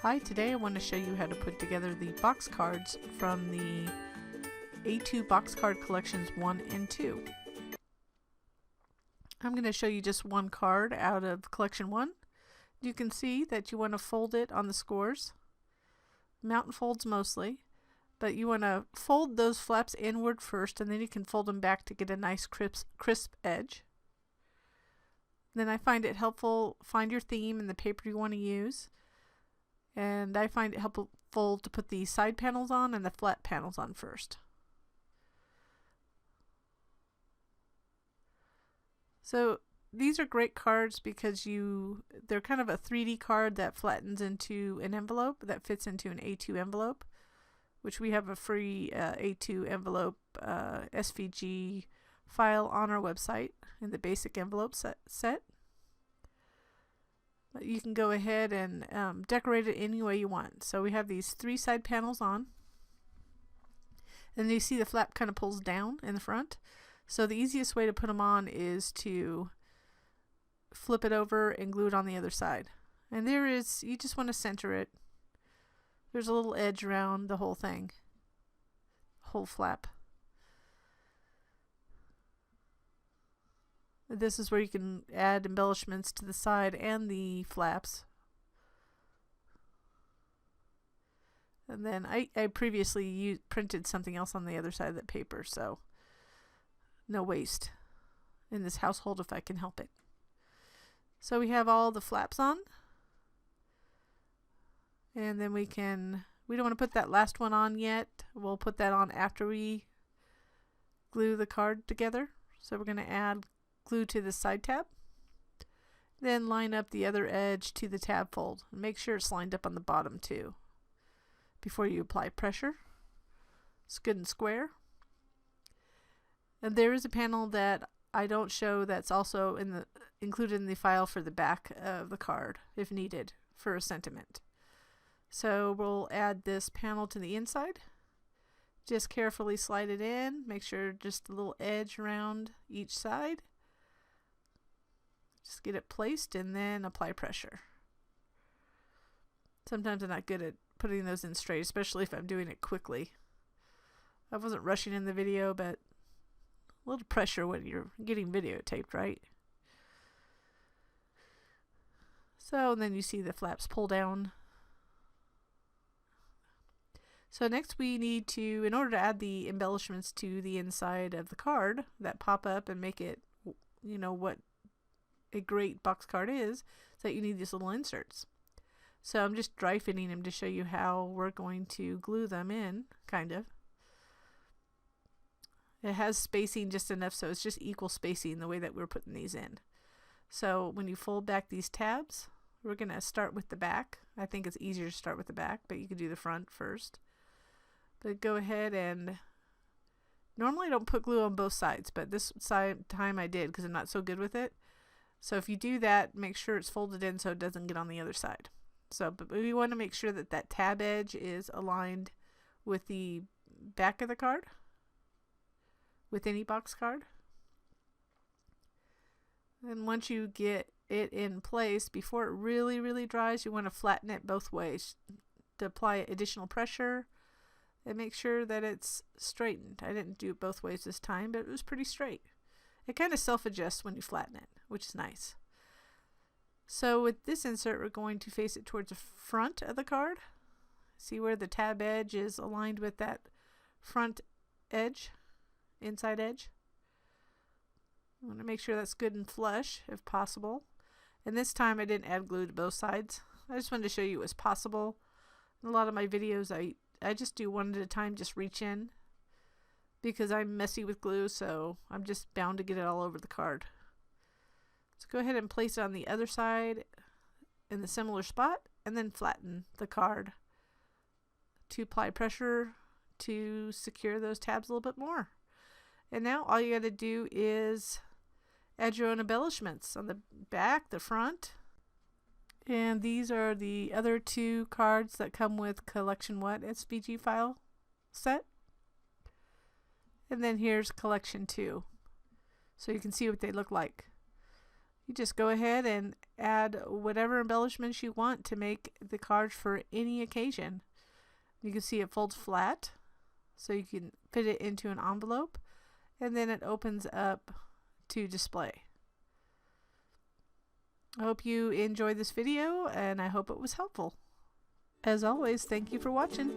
Hi, today I want to show you how to put together the box cards from the A2 box card collections 1 and 2. I'm going to show you just one card out of collection 1. You can see that you want to fold it on the scores, mountain folds mostly, but you want to fold those flaps inward first and then you can fold them back to get a nice crisp edge. Then I find it helpful, find your theme and the paper you want to use. And I find it helpful to put the side panels on and the flat panels on first. So these are great cards because they're kind of a 3D card that flattens into an envelope that fits into an A2 envelope, which we have a free A2 envelope SVG file on our website in the basic envelope set. You can go ahead and decorate it any way you want. So we have these 3 side panels on. And you see the flap kind of pulls down in the front. So the easiest way to put them on is to flip it over and glue it on the other side. And you just want to center it. There's a little edge around the whole thing, whole flap. This is where you can add embellishments to the side and the flaps. And then I previously printed something else on the other side of that paper, so no waste in this household if I can help it. So we have all the flaps on. And then we don't want to put that last one on yet. We'll put that on after we glue the card together. So we're going to add glue to the side tab, then line up the other edge to the tab fold and make sure it's lined up on the bottom too before you apply pressure. It's good and square. And there is a panel that I don't show that's also included in the file for the back of the card if needed for a sentiment. So we'll add this panel to the inside. Just carefully slide it in, make sure just a little edge around each side. Just get it placed and then apply pressure. Sometimes I'm not good at putting those in straight, especially if I'm doing it quickly. I wasn't rushing in the video, but a little pressure when you're getting videotaped, right? So then you see the flaps pull down. So next we need to, in order to add the embellishments to the inside of the card that pop up and make it, what a great box card is that you need these little inserts. So I'm just dry fitting them to show you how we're going to glue them in, kind of. It has spacing just enough so it's just equal spacing the way that we're putting these in. So when you fold back these tabs, we're going to start with the back. I think it's easier to start with the back, but you can do the front first. But go ahead and normally I don't put glue on both sides, but this time I did because I'm not so good with it. So if you do that, make sure it's folded in so it doesn't get on the other side. But we want to make sure that that tab edge is aligned with the back of the card, with any box card. And once you get it in place, before it really, really dries, you want to flatten it both ways to apply additional pressure and make sure that it's straightened. I didn't do it both ways this time, but it was pretty straight. It kind of self-adjusts when you flatten it, which is nice. So with this insert, we're going to face it towards the front of the card. See where the tab edge is aligned with that front edge, inside edge. I want to make sure that's good and flush if possible. And this time I didn't add glue to both sides. I just wanted to show you it was possible. In a lot of my videos, I just do one at a time, just reach in. Because I'm messy with glue, so I'm just bound to get it all over the card. So go ahead and place it on the other side in the similar spot, and then flatten the card to apply pressure to secure those tabs a little bit more. And now all you got to do is add your own embellishments on the back, the front. And these are the other 2 cards that come with Collection What SVG file set. And then here's Collection 2. So you can see what they look like. You just go ahead and add whatever embellishments you want to make the card for any occasion. You can see it folds flat, so you can fit it into an envelope, and then it opens up to display. I hope you enjoyed this video, and I hope it was helpful. As always, thank you for watching.